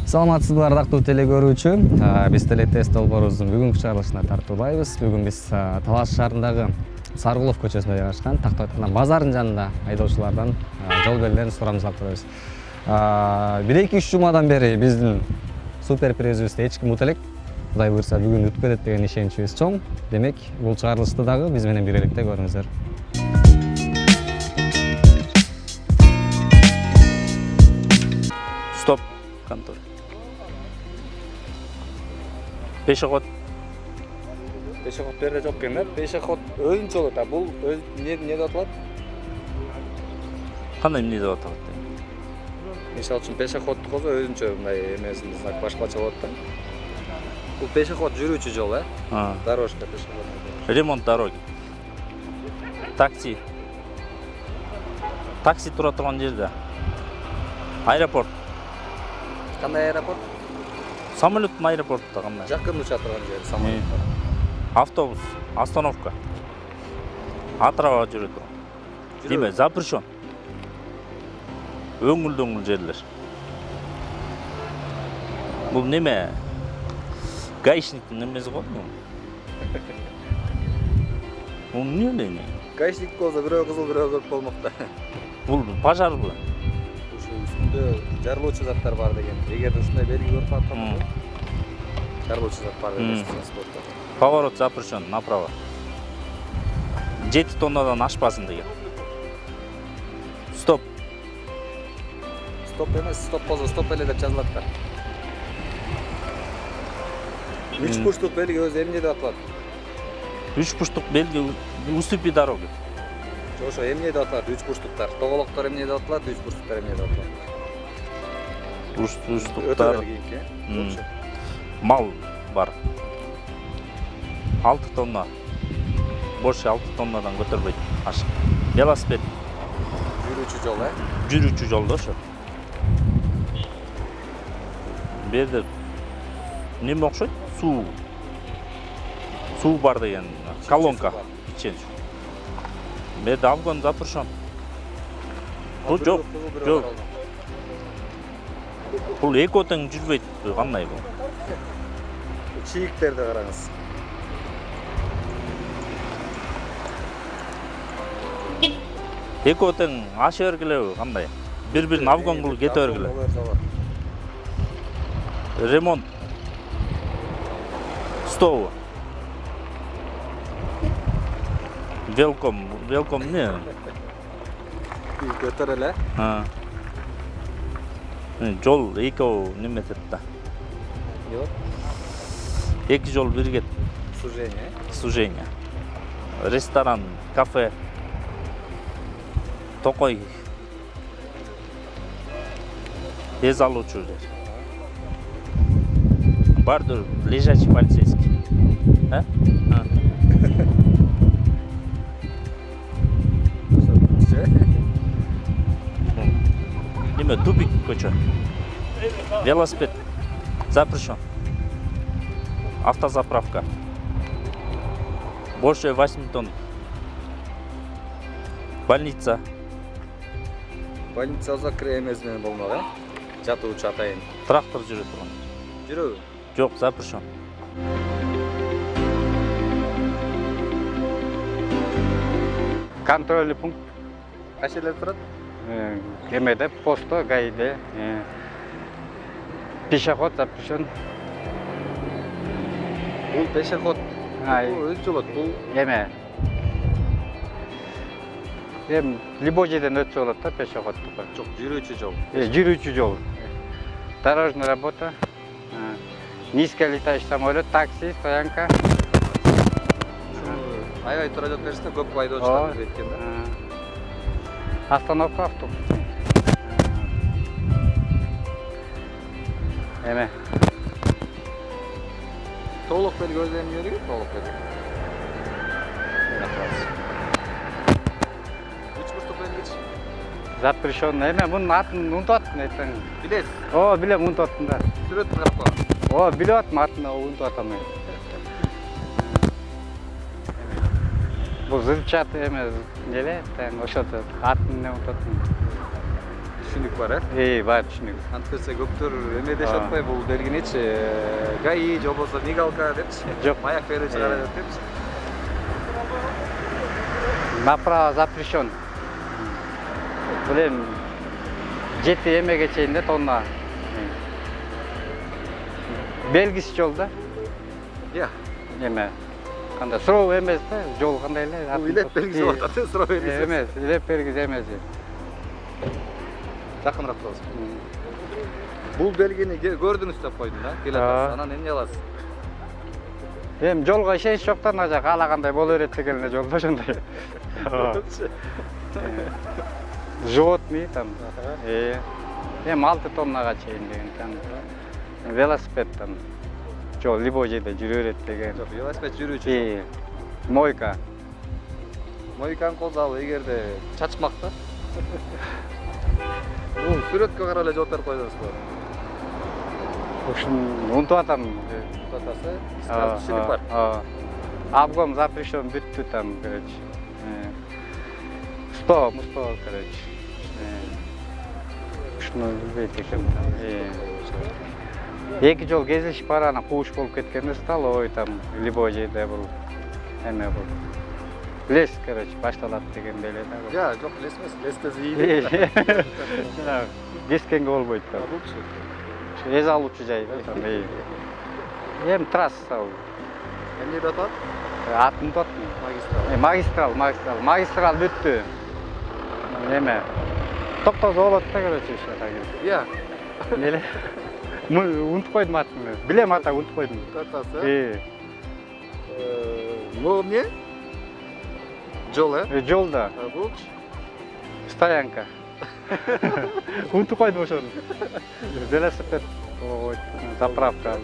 Саламатсызбы ардактуу телекөрүүчү. Биз телетест долбоорубуздун бүгүнкү чыгарылышына тартуулайбыз. Бүгүн биз Талас шаарындагы Саргулов көчөсүндө жайгашкан Тактайкана базарынын жанында айдоочулардан жол белгилерин сурамыз алып турабыз. 1-2-3 жумадан бери биздин супер призибизде эч ким утелек. Кудай буйрса бүгүн өтүп кетет деген ишеничибиз чоң. Демек, бул чыгарылышты дагы биз менен биргеликте көрүңүздөр. Стоп, контор. Пешеход. Пешеход берде жок экен да. Пешеход өзүнчө болот. Бул өз эмне деп аталат? Кандай эмне деп аталат? Мисалы үчүн пешеходдук болсо өзүнчө мындай эмесин знак башкача болот да. Бул пешеход жүрүүчү жол, Дорожка пешеход. Ремонт дороги. Такси. Такси тура турган жерде. Аэропорт. Кандай аэропорт? Самолеттин аэропорту кандай? Жакын уча турган жер самолет. Автобус, остановка. Атрава жүрө турган. Деме, запрещен. Өңүл жерлер. Бул неме? Гаишниктин немеси го? Бул эмне эле? Гаишник болсо бирөө кызыл, бирөө көк болмокта. Бул пожар бул. Үстүндө жарылуучу заттар бар деген. Эгерде ушундай белги көрүп аткан болсо, жарылуучу зат бар деген спортто. Поворот запрещен направо. 7 тоннадан ашпасын деген. Стоп. Стоп эмес, стоп болсо стоп эле деп жазылат да. 3 бурчтук белги өзү эмне деп аталат? 3 бурчтук белги уступи дороги. Ошо эмне деп аталат? 3 бурчтуктар. Тоголоктор эмне деп аталат? 3 бурчтуктар эмне деп аталат? Бурчтуктар. Мал бар. 6 тонна. Больше 6 тоннадан көтөрбөйт. Ашык. Велосипед. Жүрүүчү жол, Жүрүүчү жолдо ошо. Берде неме окшойт? Суу бар деген. Колонка. Берде алгон запрещен. Бул жок. Бул эко тең жүрбөйт. Кандай бул? Чийиктерди караңыз. Эко тең аша бергилеби кандай? Бир-бирин авгон кылып кете бергиле. Ремонт. Стол. Велком не? Көтөр эле. Жол экөө неме этет да. Жок. Эки жол биригет. Сужение. Ресторан, кафе. Токой. Тез алуучу жер. Бардыр лежачий полицейский. Неме тупик көчө. Велосипед запрещен. Автозаправка. Больше 8 тонн. Больница. Больница закрыт эмес менен болмок, Жатуучу атайын. Трактор жүрө турган. Жүрөбү? Жок, запрещен. Контрольный пункт. Кайсы жерлер турат? Кемеде, посто, ГАИде. Пешеход запрещен. Бул пешеход. Бул өтүп болот. Бул Эме. Любой жерден өтүп болот да пешеходдук. жок, жүрүүчү жол. Жүрүүчү жол. Дорожная работа. Низколетающий самолет, такси, стоянка. Аябай тура жок берсин, көп айдоочулар кеткен да. Остановка автобус. Эме. Толук белги өзү эмне керек? Толук белги. Үч бурчтук белгичи. Запрещен. Эме, мунун атын унутуп аттым айтсаң. Билесиз? Билем, унутуп аттым да. Сүрөтүн карап коюңуз. Билип аттым атын, унутуп атам мен. Бул взрывчатый эмес, деле, ошо атын эмне унутуп аттым. түшүнүк бар бар түшүнүк. антпесе көптөр эме дешип атпайбы бул белгинечи гаи же болбосо мигалка депчи Жок. маяк берүүчү кара депчи Направо запрещен. Билем 7 эмеге чейин да тонна. Белгиси жол да. иә Эме кандай суроо эмес да, жол кандай эле. бул илеп белгиси болуп атат суроо белгиси Эмес, илеп белгиси эмес. жакыныраак болосуз бул белгини көрдүңүз деп койдум да келе атасыз анан эмне кыласыз Эми жолго ишенич жоктор мына жака каалагандай боло берет деген эле жолдо ошондой. Животный там. Эми 6 тоннага чейин деген там. Велосипед там. Жол любой жерде жүрө берет деген. жок велосипед жүрүүчү Мойка. мойканы колдобу эгерде чачмакта бул сүрөткө карап эле жооп берип койдуңузбу Ушун унутуп атам. атасы түшүнүк бар Обгон запрещен бүттү там, короче. Сто, короче. Ушуну билбейт экенмин там. Эки жол кезилишип барана кууш болуп кеткенде стал, ой там любой жерде бул эме бул. Лес, короче, башталат дегенде эле да. жок лес эмес лесте зийилет Кескенге болбойт да. булчу Эз алуучу жай да там. Эми трасса бул. эмне деп атат Атын унутуп аттым. Магистрал бүттү. Эме токтосо болот да, короче, иә Эле унутуп койдум атын. Билем ата унутуп койдум. атасы могу эмне жол Жолда булчу стоянка. Унутуп койдум ошону. Велосипед заправка.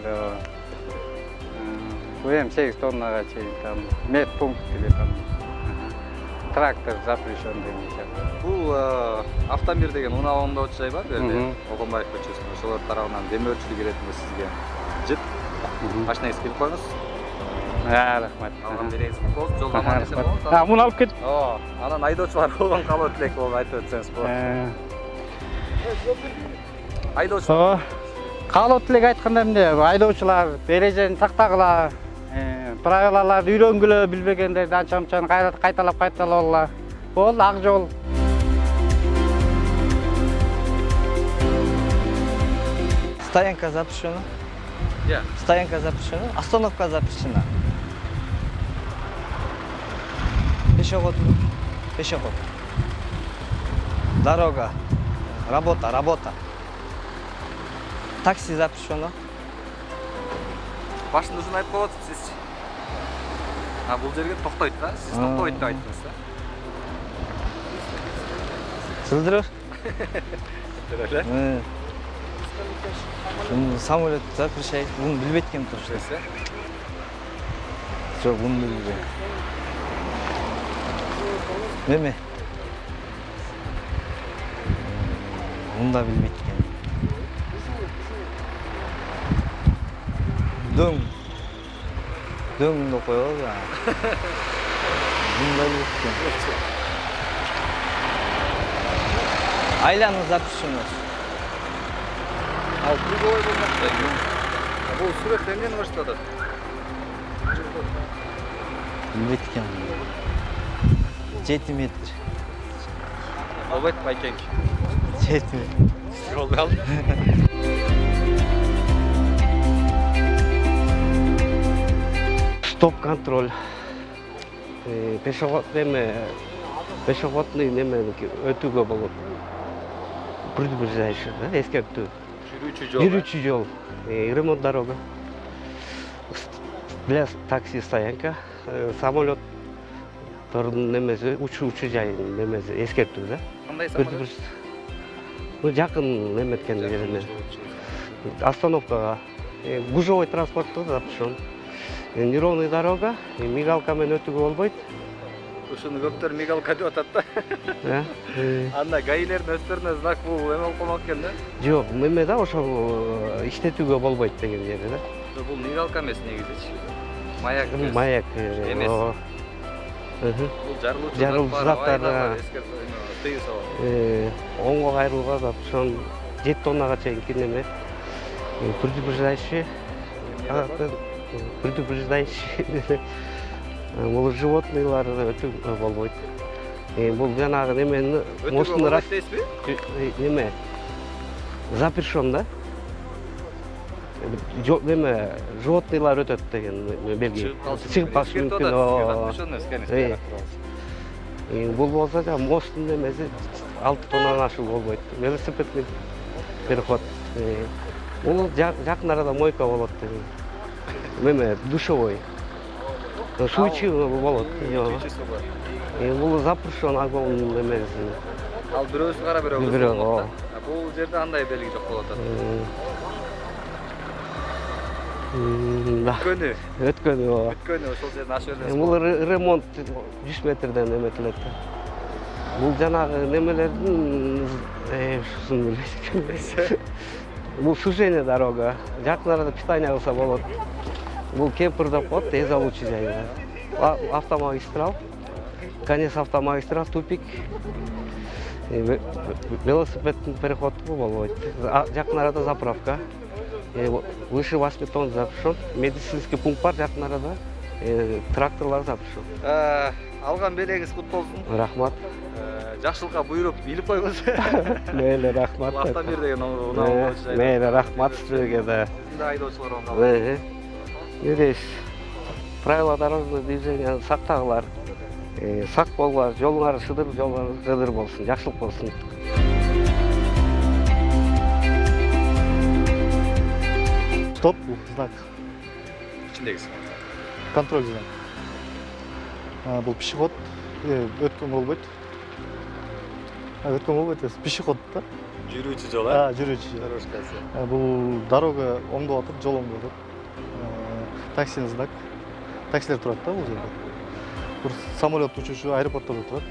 Эми 8 тоннага чейин там медпункт или там трактор запрещен деген. бул автомир деген унаа оңдоочу жай бар жерде Огонбаев көчөсүндө ошолор тарабынан демөөрчүлүк иретинде сизге жыт машинаңызды кирип коюңуз Рахмат. алган береңиз болот жолдо аман эсен болот Муну алып кет. анан айдоочулар болгон калуу тилек болуп айтып өтсөңүз болот айдоочу Каалоо тилек айтканда эмне? Айдоочулар эрежени сактагыла, правилаларды үйрөнгүлө, билбегендерди анча-мынчаны кайталап алгыла. Бул ак жол. Стоянка запрещена. иә Стоянка запрещена. Остановка запрещена. Пешеход. Пешеход. Дорога. Работа. Такси запрещено. башында ушуну айтып коюп атып сизчи бул жерге токтойт да сиз токтобойт деп айттыңыз да Сылдырыр. эле Самолет запрещает. Bunu билбейт экен точно. Жок, bunu билбейм. Неме? Bunu да билбейт экен. Дөңдү коёбуз да. Bunu да билбейт экен. Айланы запрещено. ал круговой болмокчу бул сүрөттө эмнени көрсөтүп атат Билбейт экен. 7 метр. болбойт байкеңки 7 метр. болбой калды Стоп контроль. Пешеходный неме өтүүгө болот. Предупреждающий, да, эскертүү. Жүрүүчү жол. Ремонт дорога. Для такси стоянка, самолеттордун немеси, учуучу жайын немеси эскертүү, да. кандай самолет Бул жакын неметкен жерине. Остановкага. Гужевой транспортто запрещен. Неровный дорога, мигалка менен өтүүгө болбойт. ушуну көптөр мигалка деп атат да анда гаилердин өздөрүнө знак бул эме болуп калмак экен да Жок, эме да ошол иштетүүгө болбойт деген жери да. бул мигалка эмес негизичи маяк Маяк эмес Бул жарылуучу Жарылуучу заттар, тыюу салат. Оңго кайрылган запрещен 7 тоннага чейинки неме. Предупреждающий. Бул животныйлар өтүү болбойт. Бул жанагы немени мостун раз неме запрещен да. Неме животныйлар өтөт деген белги. Чыгып калышы мүмкүн. Бул болсо да мосттун немеси 6 тоннадан ашык болбойт. Велосипедный переход. Бул жакын арада мойка болот. Неме душевой. Суучу болот. Бул запрещен огонь немеси. Ал бирөөсү кара бирөө. Бул жерде андай белги жок болот атат. Өткөнү. Ошол жерден ашып эле. Бул ремонт 100 метрден эметилет. Бул жанагы немелердин шусын билбейт. Бул сужение дорога. Жакын арада питание кылса болот. Бул кемпер деп коет, эз алуучу жай. Автомагистрал. Конец автомагистрал, тупик. Велосипедный переход болбойт. Жакын арада заправка. Выше 8 тонн запрещен. Медицинский пункт бар жакын арада. Тракторлар запрещен. Алган белегиңиз кут болсун. Рахмат. Жакшылыкка буйруп билип койгуз. Мейли, рахмат. Автомир деген унаалгычу жай. Мейли, рахмат сизге да. Сизде айдоочулар оңгал. Юриш, правила дорожного движения сактагылар. Сак болгула, жолуңар жыдыр болсун, жакшылык болсун. Стоп, знак. Ичиндеги Контроль знак. Бул пешеход, өткөн болбойт. Өткөн болбойт, пешеход да. жүрүүчү жол, Жүрүүчү. Дорожкасы. Бул дорога оңдоп атып, жол оңдоп атат. Таксинин знак. Таксилер турат да бул жерде. Бир самолет учуучу аэропорттордо турат.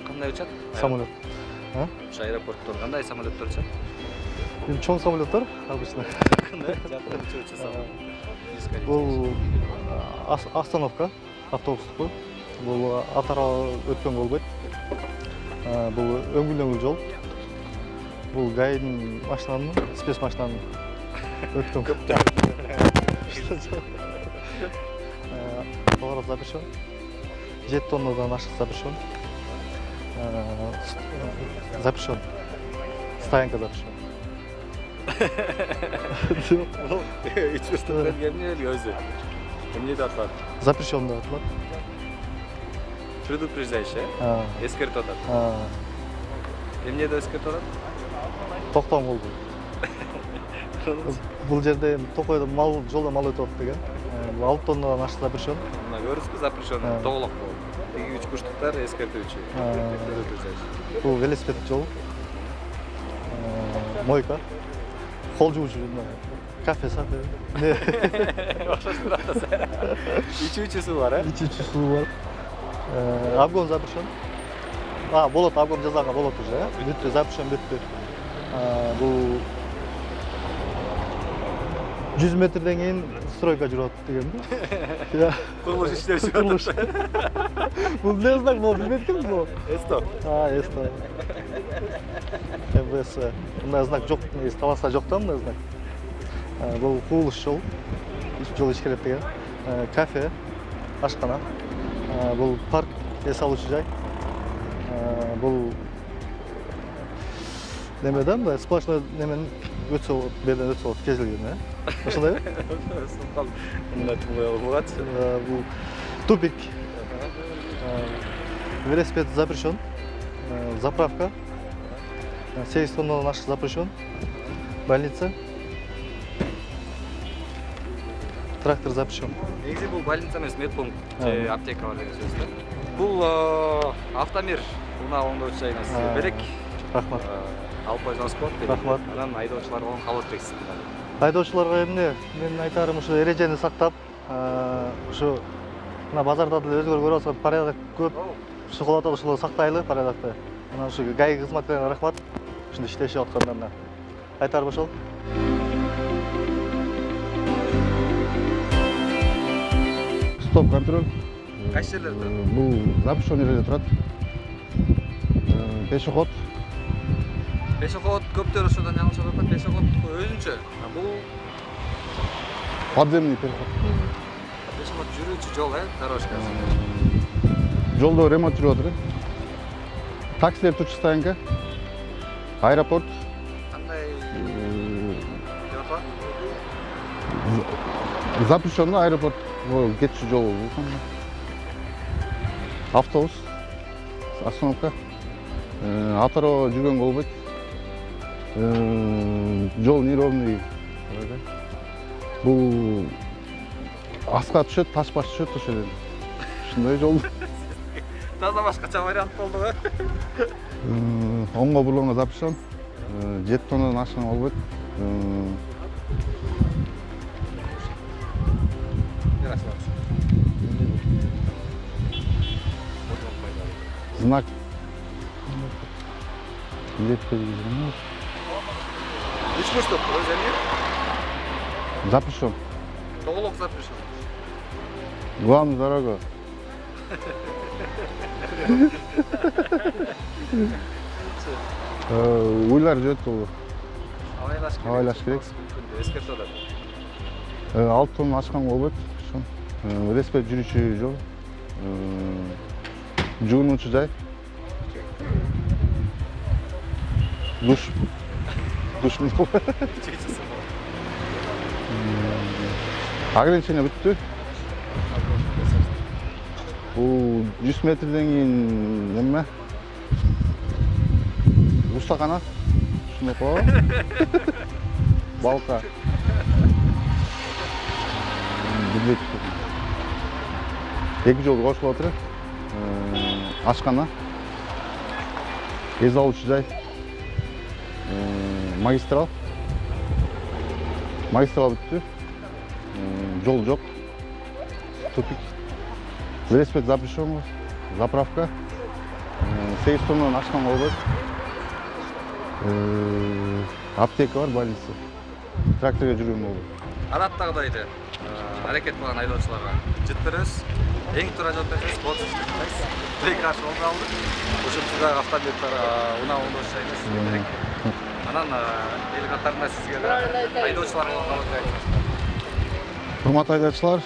Кандай учат? Самолет. Ошо аэропорттор кандай самолеттер учат? Чоң самолеттер обычно. Кандай жакын учуучу самолет? Бул остановка, автобустук. Бул атара өткөн болбойт. Бул өңгүл жол. Бул ГАИдин машинанын, спец машинанын өткөн. Поворот запрещен. 7 тоннадан ашык запрещен. Запрещен. Стоянка запрещен. Ичүүстүн эмне эле өзү? Эмне деп атат? Запрещен деп аталат. Предупреждающий, эскертип атат. Эмне деп эскертип атат? Токтом болду. Бул жерде Токойдо мал, жолдо мал өтүп атат деген. 6 тоннадан ашык запрещен. Мына көрүңүзбү, запрещен тоголок болот. Эки учкучтуктар эскертүүчү. Бул велосипед жол. Мойка. Кол жуучу кафе саты. Окшоштур атасы. Ичүүчүсү бар, Ичүүчүсү бар. Обгон запрещен. Болот, обгон жазалган болот уже, бүттү, запрещен бүттү. Бул 100 метрден кийин стройка жүрөт деген да. Курулуш иштеп жатат. Бул эмне знак болду, билбейт экенсиз бул? Эстоп. Эстоп. МВС. Мындай знак жок, таласа жок да мындай знак. Бул курулуш жол. Жол ичкерет деген. Кафе, ашкана. Бул парк, эс алуучу жай. Бул неме да, мындай сплошной неменин өтсө болот, берден өтсө болот, кезилген, ошондойбу? Мында тулай болбогат. Бул тупик. Велосипед запрещен. Заправка. 8 тоннадан ашык запрещен. Больница. Трактор запрещен. Негизи бул больница эмес, медпункт же аптека бар деген сөз да. Бул автомир унаа оңдоочу жайына сизге белек. Рахмат. Алып койсоңуз болот. Рахмат. Анан айдоочуларга оң кабыл бересиз. Айдоочуларга эмне? Менин айтарым ушу эрежени сактап, ушу мына базарда деле өзгөр көрүп атсак порядок көп. Ушу кылып атат, ошолорду сактайлы порядокто. Анан ушу ГАИ кызматкерлерине рахмат. Ушундай иштешип аткандарына. Айтарым ошол. Стоп контроль. Кайсы жерлерде турат? Бул запрещенный жерде турат. Пешеход. Пешеход көптөр ошодон жаңылышып атат. Пешеход өзүнчө. Бул Подземный переход. пешеход жүрүүчү жол, дорожкасы. Жолдо ремонт жүрүп атыр. Таксилер турчу стоянка. Аэропорт. Кандай деп атат? Запрещенный аэропорт. Кетчү жол. Автобус. Остановка. Атыроо жүргөнгө болбойт. Жол неровный. Бул аска түшөт, таш баш түшөт ошол жерден. Ушундай жол. Таза башкача вариант болду го. Оңго бурлоңго запрещен. 7 тоннадан ашкан болбойт. Знак. Үч стоп, өзүнө. Запрещен. Толук запрещен. Главная дорога. Уйлар жүрөт болду. Абайлаш керек. Эскертип атат. 6 тонна ашкан болбойт. Ошон. Велосипед жүрүүчү жол. Жуунуучу жай. Душ. Ограничение бүттү. Бул 100 метрден кийин неме? Устакана. Ушуну коебу. Балка. Эки жол кошулуп атыр. Ашкана. Эз алуучу жай. Магистрал. Магистрал бүттү. Жол жок. Тупик. Велосипед запрещен. Заправка. 8 тоннадан ашкан болбойт. Аптека бар, больница. Тракторга жүргөн болду. Адаттагыдай аракет кылган айдоочуларга жыт беребиз. Эң туура жооп берсеңиз болот деп айтабыз. Бек каршы болуп калдык. Ошентип автомобилдер унаа-унаа жайбыз. Анан эл катарында сизге айдоочуларга калат. Урматтуу айдоочулар,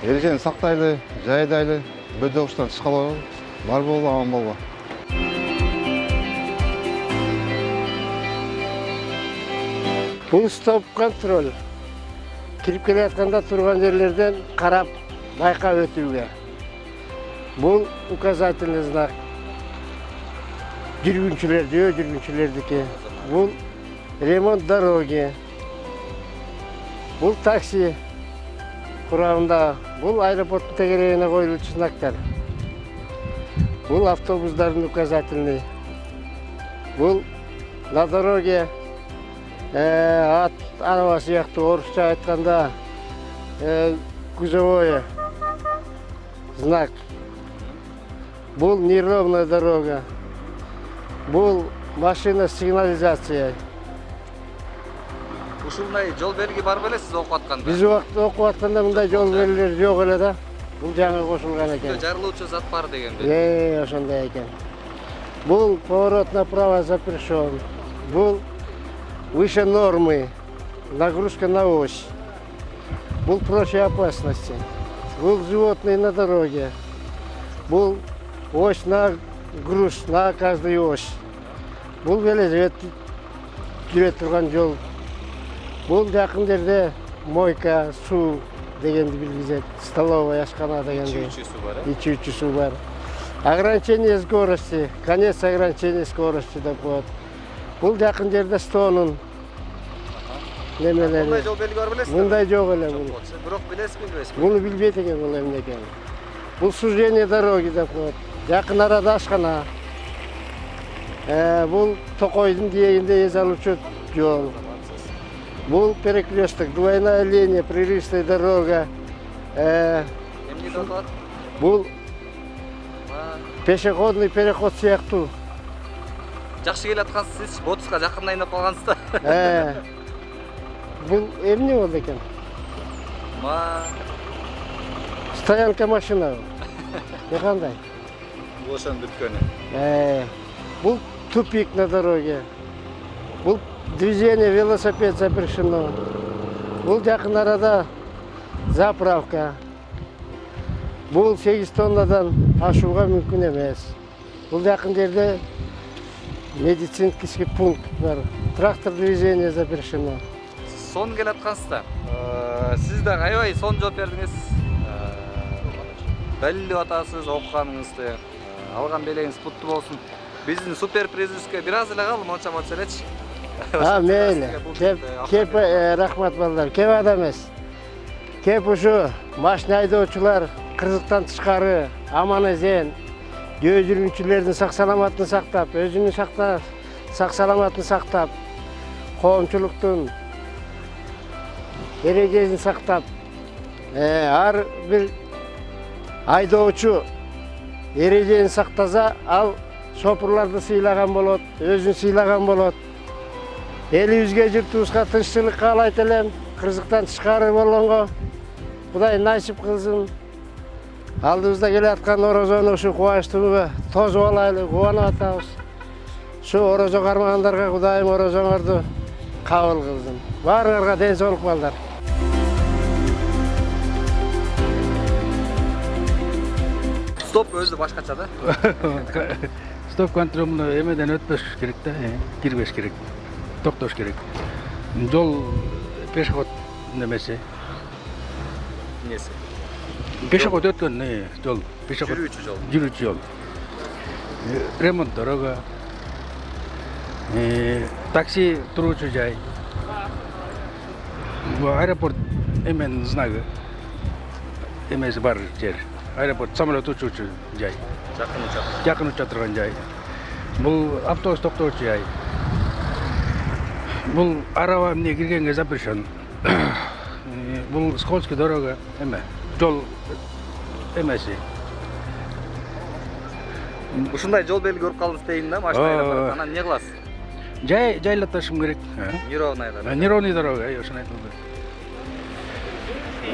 эрежени сактайлы, жайдайлы, бөдөгүчтөн чыккыла, бар болгу, аман болгу. Бул стоп контроль. Кирип келе атканда турган жерлерден карап, байкап өтүүгө. Бул указательный знак. Жүргүнчүлөрдүки. Бул ремонт дороги. Бул такси курамында. Бул аэропорттун тегерегине коюлуучу знактар. Бул автобустардын указательный. Бул на дороге ат араба сыяктуу орусча айтканда кузовое знак. Бул неровная дорога. Бул машина сигнализация. Ушундай жол белги бар беле сиз окуп атканда? Биз окуп атканда мындай жол белгилер жок эле да. Бул жаңы кошулган экен. Жарылуучу зат бар дегенде. Ошондой экен. Бул поворот направо запрещен. Бул выше нормы. Нагрузка на ось. Бул прочие опасности. Бул животные на дороге. Бул ось на груз на каждую ось. Бул велосипед жүрө турган жол. Бул жакын жерде мойка, суу дегенди билгизет. Столовая, ашкана дегенди. Ичүүчү суу бар. Ограничение скорости, конец ограничения скорости деп коет. Бул жакын жерде стонун немелери. Мындай жол белги бар белесиз? Мындай жок эле бул. Бирок билесизби, билбейсизби? Муну билбейт экен бул эмне экенин. Бул сужение дороги деп коет. Жакын арада ашкана. Бул Токойдун диегинде эз алуучу жол. Бул перекресток, двойная линия, прерывистая дорога. Эмне деп атат? Бул пешеходный переход сыяктуу. Жакшы келе аткансыз, ботуска жакындайын деп калгансыз да. Бул эмне болду экен? Стоянка машина. кандай? Ошонун бүткөнү. Бул тупик на дороге. Бул движение велосипед запрещено. Бул жакын арада заправка. Бул 8 тоннадан ашууга мүмкүн эмес. Бул жакын жерде медицинский пункт бар. Трактор движение запрещено. Сон келе аткансызда. Сиз да аябай сон жооп бердиңиз. Далилдеп атасыз окуганыңызды. Алган белегиңиз куттуу болсун. Биздин супер призыбызга бир аз эле калды, монча элечи. Мейли. Кеп рахмат балдар. Кеп адам эмес. Кеп ушу машина айдоочулар кыргызстан тышкары аман эсен жөө жүргүнчүлөрдүн сак саламатын сактап, өзүнүн сак саламатын сактап, коомчулуктун эрежесин сактап, ар бир айдоочу эрежени сактаса, ал шопурларды сыйлаган болот, өзүн сыйлаган болот. Элибизге, журтубузга тынччылык каалайт элем. Кыргызстан тышкары болгонго Кудай насип кылсын. Алдыбызда келе аткан орозону ушу кубанычтуу тосуп алайлы, кубанып атабыз. Ушу орозо кармагандарга Кудайым орозоңорду кабыл кылсын. Баарыңарга ден соолук балдар. Стоп өзү башкача да. Стоп контролуна эмеден өтпөш керек да, кирбеш керек. Токтош керек. Жол пешеход немесе. Несі? Пешеход өткөн жол, пешеход. Жүрүүчү жол. Жүрүүчү жол. Ремонт дорога. Такси туруучу жай. Аэропорт эмен знагы. Эмеси бар жер. Аэропорт самолет учуучу жай. Жакын уча турган жай. Бул автобус токтоочу жай. Бул араба эмне киргенге запрещен. Бул скользкий дорога эме. Жол эмеси. Ушундай жол белги көрүп калдыңыз дейин да, машина айдап. Анан эмне кыласыз? Жайлатышым керек. Неровный да. Неровный дорога, ошону айтылды.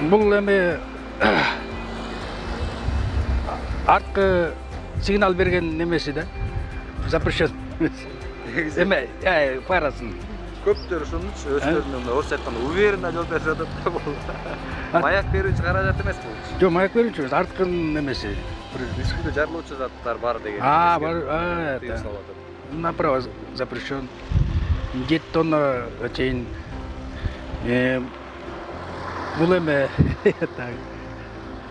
Бул эме арткы сигнал берген немеси да. Запрещен. Эме, парасын. Көптөр ушунучу өздөрүнүн орусча айтканда уверенно жол берип жатат да бул. Маяк берүүчү каражат эмес бул. Жок, маяк берүүчү эмес, арткын немеси. Ишикте жарылуучу заттар бар деген. Бар. Направо запрещен. 7 тонна чейин. Бул эме так.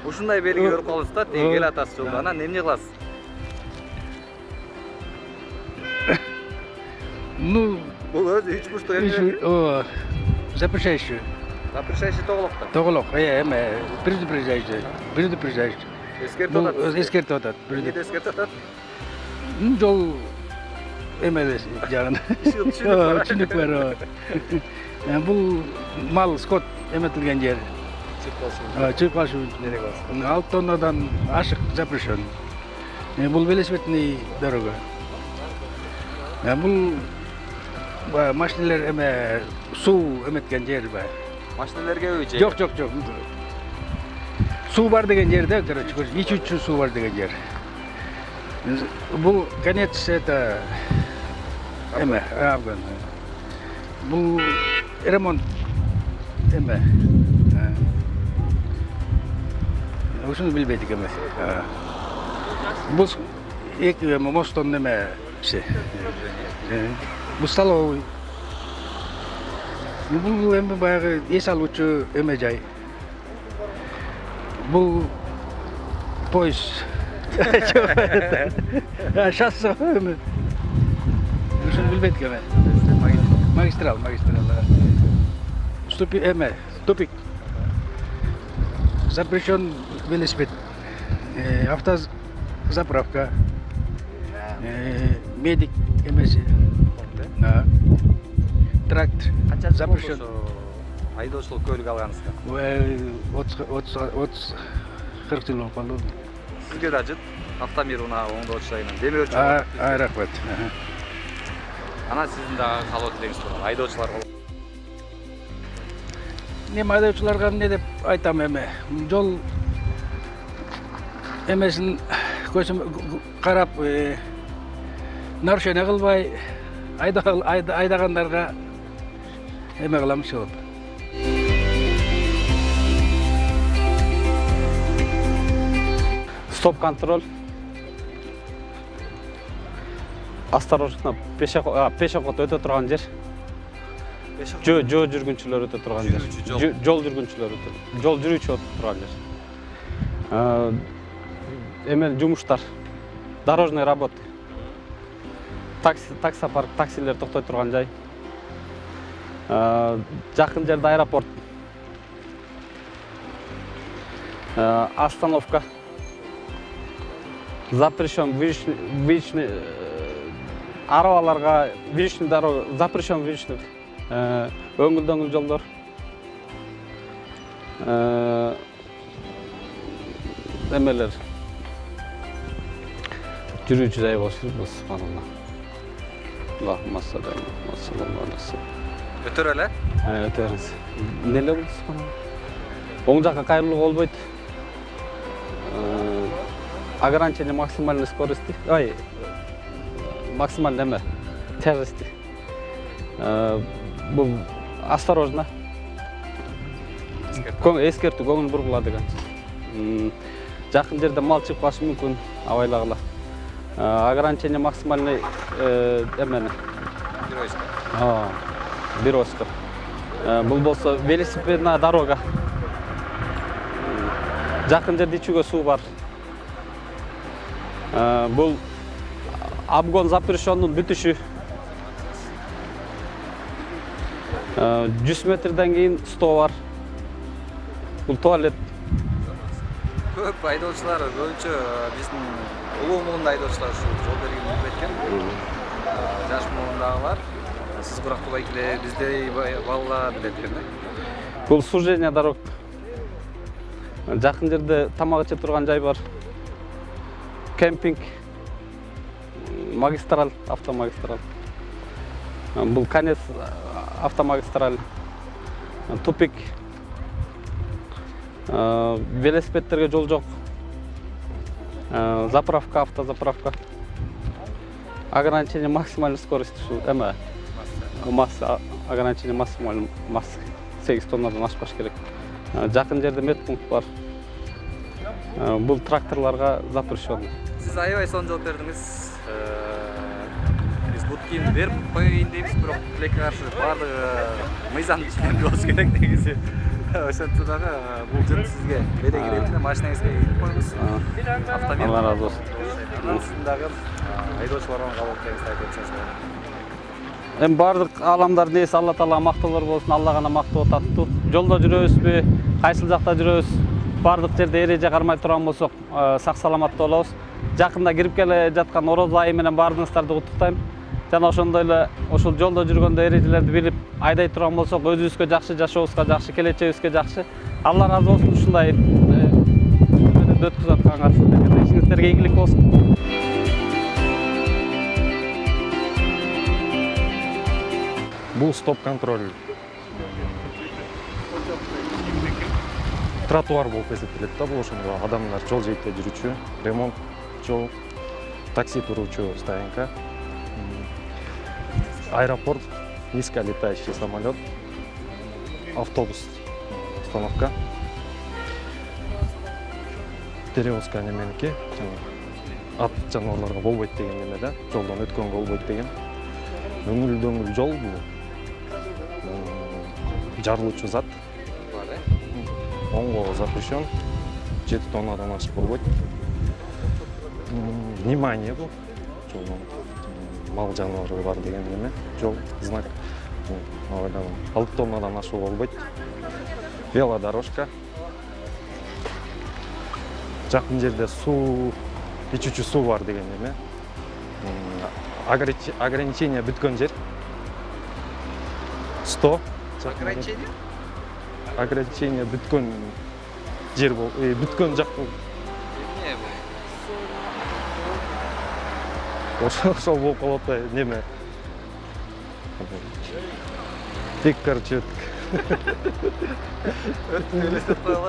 Ушундай белги көрүп калдыңыз да, тең келе атасыз жолдо. Анан эмне кыласыз? Ну, Бул өзү 3 бурчтук эме? Запрещающий. Запрещающий тоголокто. Тоголок, эме, предупреждающий. Эскертип атат. Эскертип атат. Эмне эскертип атат? Жол эмелес жагын. Түшүнүк бар. Бул мал скот эметилген жер. Чыгып калышы Нере кыласыз? 6 тоннадан ашык запрещен. Бул велосипедный дорога. Бул машиналар эме суу эметкен жер бар. Машиналерге же? Жок. Суу бар деген жерде, короче, ичүүчү суу бар деген жер. Бул конец это эме, Афган. Бул ремонт эме. Ушуну билбейдик эме. Бул эки мостон эме иши. Бул столовый. Бул эме баягы эс алуучу эме жай. Бул поезд. Шоссе эме. Ушуну билбейдик эме. Магистрал. Тупик. Запрещен велосипед. Автозаправка. Медик эмеси. Трактор. Запрещен. Айдоочулук көлүк алганыңызда. 30-40 жыл болуп калды. Сизге да жыт автомир унаа оңдоочу жайынан демөөрчү. Рахмат. Анан сиздин да калоо тилегиңиз турган айдоочуларга. Мен айдоочуларга эмне деп айтам эме. Жол эмесин көчүм карап нарушение кылбай айдагандарга эме кыламыз жооп. Стоп контроль. Осторожно, пешеход өтө турган жер. Жол жүргүнчүлөр өтө турган жер. Жол жүргүнчүлөр жол жүрүүчү өтө турган жер. Эме жумуштар, дорожный работа. Таксопарк, таксилер токтой турган жай. Жакын жерде аэропорт. Остановка. Запрещен вьючный арабаларга вьючный дорога, запрещен вьючный өңгүл-дөңгүл жолдор. Эмелер жүрүүчү жай болуш керек. Субханалла. Аллахумма салли алейхи. Өтөр эле? Өтөрүңүз. Эмнеле болду субханалла? Оң жакка кайрылуу болбойт. Ограничение максимальной скорости. Максимальный эме тяжести. Бул осторожно. Эскертүү, көңүл бургула деген. Жакын жерде мал чыгып калышы мүмкүн, абайлагыла. Ограничение максимальный эмени. Биройска. Бул болсо велосипедная дорога. Жакын жерде ичүүгө суу бар. Бул обгон запрещенный бүтүшү. 100 метрден кийин стоо бар. Бул туалет. Көп айдоочулар көбүнчө биздин улуу муунда айдоочулар ушу жол бергенин билбейт экен. Жаш муундагылар сиз курактабай келе, биздей балалар билет экен да. Бул сужение дорог. Жакын жерде тамак иче турган жай бар. Кемпинг, магистраль, автомагистраль. Бул конец автомагистраль. Тупик. Велосипедтерге жол жок. Заправка, автозаправка. Ограничение максимальной скорости шу эме. Масса, ограничение максимальной массы. 8 тоннадан ашпаш керек. Жакын жерде медпункт бар. Бул тракторларга запрещенный. Сиз аябай сонун жооп бердиңиз. Биз буткин берип коеюн дейбиз, бирок тилекке каршы баардыгы мыйзамдын ичинде болуш керек негизи. Ошентсе дагы бул жыт сизге бере кирет, машинаңызга кирип коюңуз. Автомобиль. Алла разы болсун. Сиздин дагы айдоочуларга кабыл этсеңиз айтып өтсөңүз. Эми бардык аламдардын ээси Алла Таалага мактоолор болсун, Алла гана мактап ататтуу. Жолдо жүрөбүзбү, кайсыл жакта жүрөбүз? Бардык жерде эреже кармай турган болсок, сак саламатта болобуз. Жакында кирип келе жаткан Орозо айы менен баарыңыздарды куттуктайм. Жана ошондой эле ушул жолдо жүргөндө эрежелерди билип айдай турган болсок, өзүбүзгө жакшы, жашообузга жакшы, келечегибизге жакшы. Алла разы болсун ушундай өткүзүп атканга. Ишиңиздерге ийгилик болсун. Бул стоп контроль. Тротуар болуп эсептелет да, бул ошондо адамдар жол жээгинде жүрүүчү, ремонт жол, такси туруучу стоянка, аэропорт, низколетающий самолет, автобус остановка, перевозка неменики, ат жаныбарларга болбойт деген неме да, жолдон өткөнгө болбойт деген. Өңгүл-дөңгүл жол бул. Жарылуучу зат. Оңго запрещен. 7 тоннадан ашык болбойт. Внимание бул. Жолдон мал жаныбары бар деген неме. Жол, знак. Алты тоннадан ашык болбойт. Велодорожка. Жакын жерде суу, ичүүчү суу бар деген неме. Ограничение бүткөн жер. 100. Ограничение? Ограничение бүткөн жер бол, бүткөн жак бол. Эмне бул? Ошол болуп калат неме. Тек, короче, Элестетип коелу.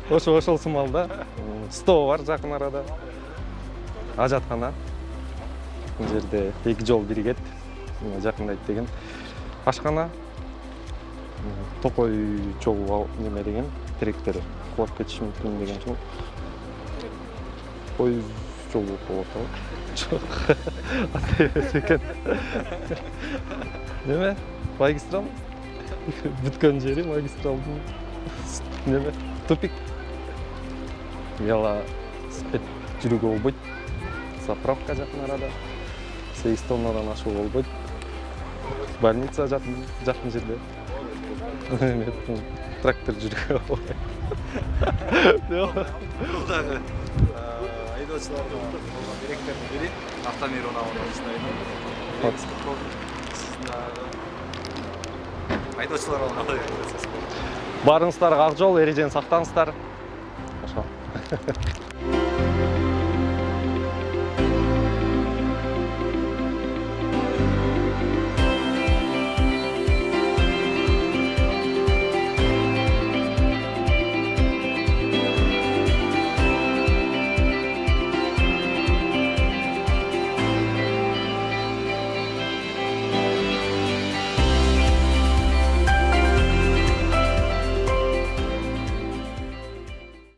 Ошол сымалда стоо бар жакын арада. Ажаткана. Бул жерде 2 жол биригет. Жакындайт деген. Ашкана. Токой жол неме деген тректор кулап кетиши мүмкүн деген жол. Пойыз жол болуп калат. Жок. Ата эмес экен. Неме? Магистрал? Бүткөн жери магистралдын неме? Тупик. Велосипед жүрүүгө болбойт. Заправка жакын арада. 8 тоннадан ашуу болбойт. Больница жакын жерде. Трактор жүрүүгө болбойт. Бул дагы айдоочуларга болгон керектердин бири автомер унаабын иштейт. Айдоочуларга кандай айтасыз? Барыңыздар ак жол, эрежени сактаңыздар. Ошо.